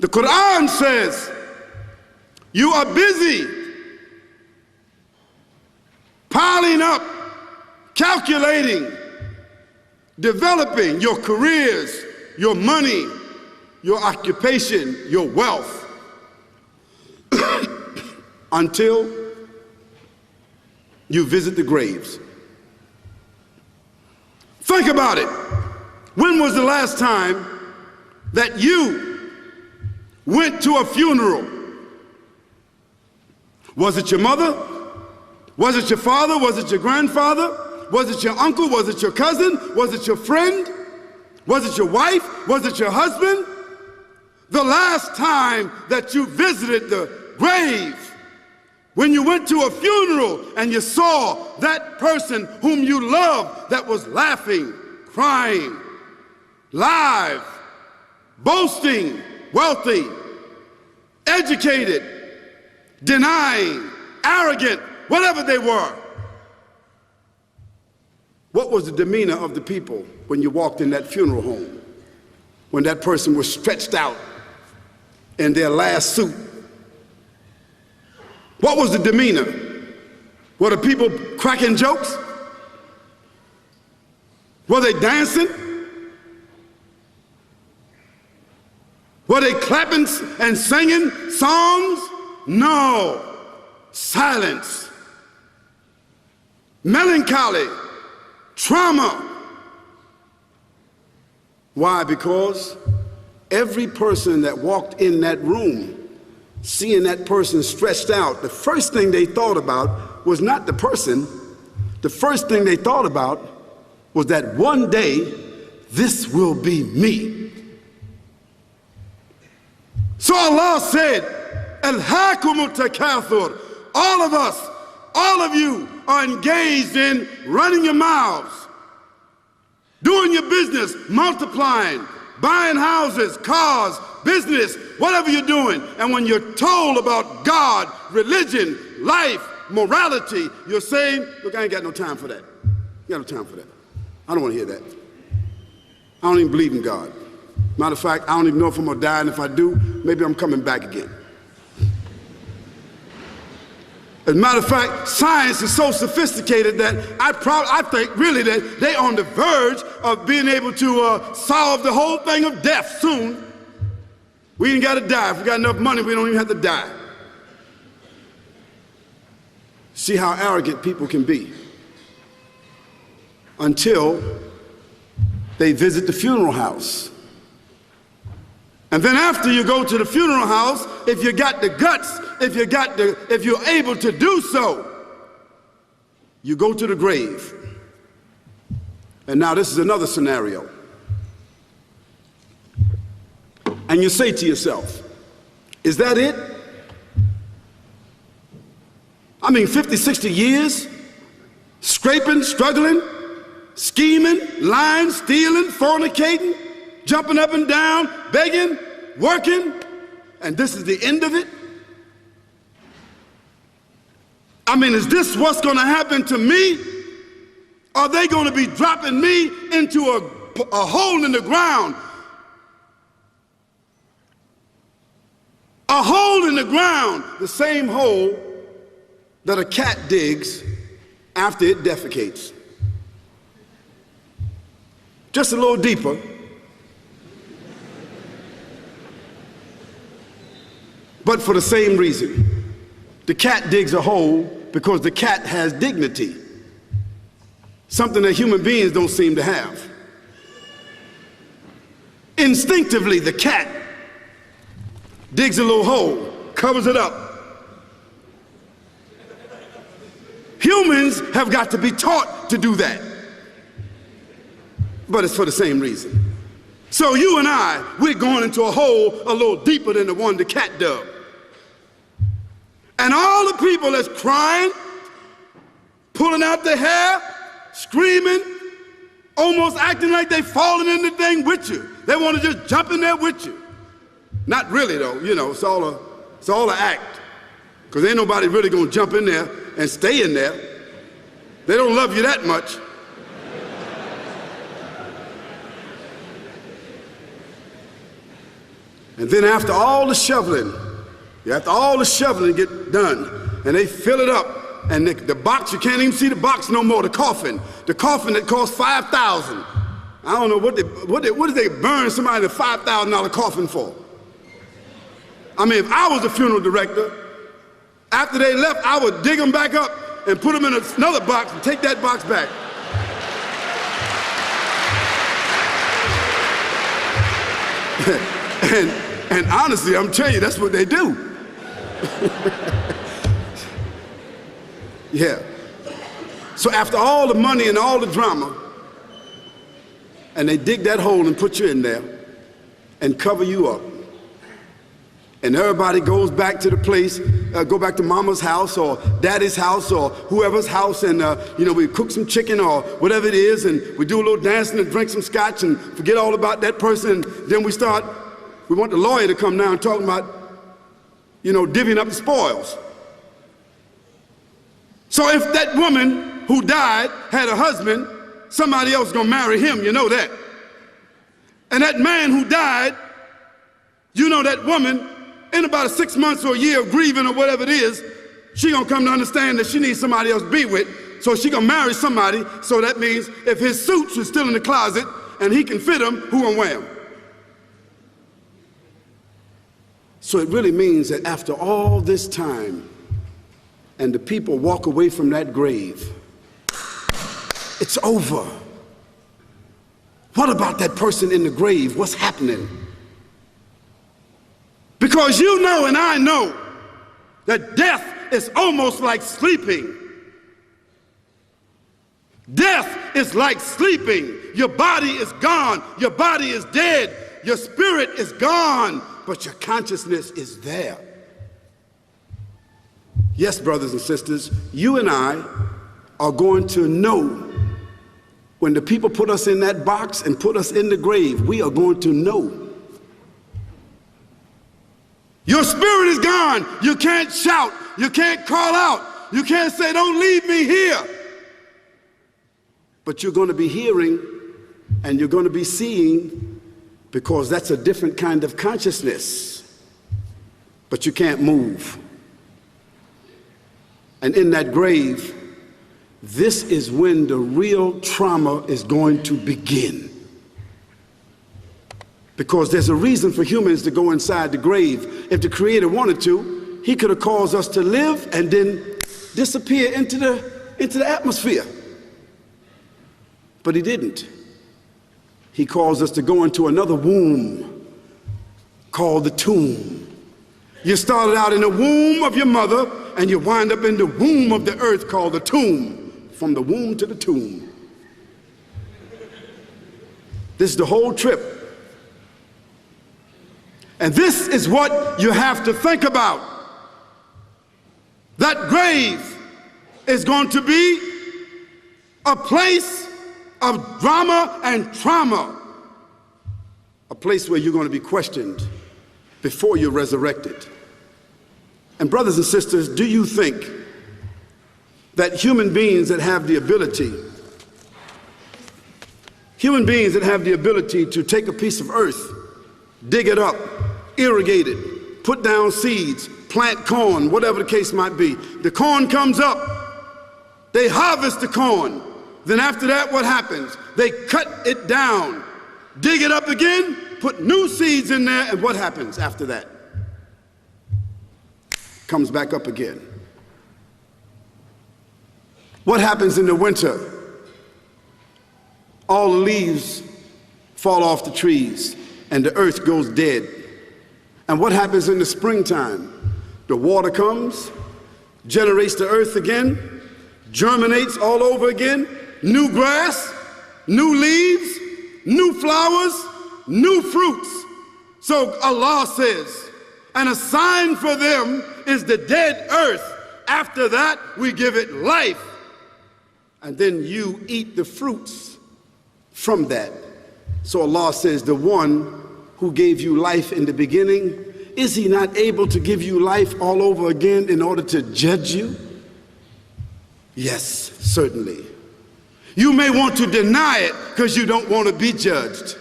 The Quran says, you are busy piling up, calculating, developing your careers, your money, your occupation, your wealth, until you visit the graves. Think about it. When was the last time that you went to a funeral? Was it your mother? Was it your father? Was it your grandfather? Was it your uncle? Was it your cousin? Was it your friend? Was it your wife? Was it your husband? The last time that you visited the grave, when you went to a funeral and you saw that person whom you loved that was laughing, crying, live, boasting, wealthy, educated, denying, arrogant, whatever they were. What was the demeanor of the people when you walked in that funeral home? When that person was stretched out in their last suit? What was the demeanor? Were the people cracking jokes? Were they dancing? Were they clapping and singing songs? No. Silence. Melancholy. Trauma. Why? Because every person that walked in that room, seeing that person stretched out, the first thing they thought about was not the person. The first thing they thought about was that one day, this will be me. So Allah said, Alhaakumut takathur. All of us, all of you are engaged in running your mouths, doing your business, multiplying, buying houses, cars, business, whatever you're doing. And when you're told about God, religion, life, morality, you're saying, look, I ain't got no time for that. I got no time for that. I don't want to hear that. I don't even believe in God. Matter of fact, I don't even know if I'm going to die, and if I do, maybe I'm coming back again. As a matter of fact, science is so sophisticated that I think really that they're on the verge of being able to solve the whole thing of death soon. We ain't got to die. If we got enough money, we don't even have to die. See how arrogant people can be until they visit the funeral house. And then after you go to the funeral house, if you got the guts, if you're able to do so, you go to the grave. And now this is another scenario. And you say to yourself, is that it? I mean, 50, 60 years, scraping, struggling, scheming, lying, stealing, fornicating, jumping up and down, begging, working, and this is the end of it? I mean, is this what's going to happen to me? Are they going to be dropping me into a hole in the ground? A hole in the ground, the same hole that a cat digs after it defecates. Just a little deeper. But for the same reason. The cat digs a hole because the cat has dignity. Something that human beings don't seem to have. Instinctively, the cat digs a little hole, covers it up. Humans have got to be taught to do that. But it's for the same reason. So you and I, we're going into a hole a little deeper than the one the cat dug. And all the people that's crying, pulling out their hair, screaming, almost acting like they falling in the thing with you. They want to just jump in there with you. Not really though, you know, it's all an act. Because ain't nobody really going to jump in there and stay in there. They don't love you that much. And then after all the shoveling get done, and they fill it up, and the box, you can't even see the box no more, the coffin that cost $5,000. I don't know what did they burn somebody in a $5,000 coffin for? I mean, if I was a funeral director, after they left, I would dig them back up and put them in another box and take that box back. and honestly, I'm telling you, that's what they do. Yeah. So after all the money and all the drama, and they dig that hole and put you in there and cover you up, and everybody goes back to the place, go back to mama's house or daddy's house or whoever's house, and we cook some chicken or whatever it is, and we do a little dancing and drink some scotch and forget all about that person. And then we want the lawyer to come now and talk about, divvying up the spoils. So if that woman who died had a husband, somebody else is gonna marry him, you know that. And that man who died, that woman, in about 6 months or a year of grieving or whatever it is, she gonna come to understand that she needs somebody else to be with, so she gonna marry somebody. So that means if his suits are still in the closet and he can fit them, who gonna wear them? So it really means that after all this time, and the people walk away from that grave, it's over. What about that person in the grave? What's happening? Because you know and I know that death is almost like sleeping. Death is like sleeping. Your body is gone. Your body is dead. Your spirit is gone, but your consciousness is there. Yes, brothers and sisters, you and I are going to know when the people put us in that box and put us in the grave. We are going to know. Your spirit is gone. You can't shout. You can't call out. You can't say, "Don't leave me here." But you're going to be hearing and you're going to be seeing, because that's a different kind of consciousness. But you can't move. And in that grave, this is when the real trauma is going to begin. Because there's a reason for humans to go inside the grave. If the Creator wanted to, He could have caused us to live and then disappear into the atmosphere. But He didn't. He caused us to go into another womb called the tomb. You started out in the womb of your mother, and you wind up in the womb of the earth called the tomb. From the womb to the tomb. This is the whole trip. And this is what you have to think about. That grave is going to be a place of drama and trauma. A place where you're going to be questioned before you're resurrected. And brothers and sisters, do you think that human beings that have the ability to take a piece of earth, dig it up, irrigate it, put down seeds, plant corn, whatever the case might be. The corn comes up, they harvest the corn. Then after that, what happens? They cut it down, dig it up again, put new seeds in there, and what happens after that? Comes back up again. What happens in the winter? All the leaves fall off the trees and the earth goes dead. And what happens in the springtime? The water comes, generates the earth again, germinates all over again, new grass, new leaves, new flowers, new fruits. So Allah says, and a sign for them is the dead earth. After that, we give it life. And then you eat the fruits from that. So Allah says, the one who gave you life in the beginning, is He not able to give you life all over again in order to judge you? Yes, certainly. You may want to deny it because you don't want to be judged.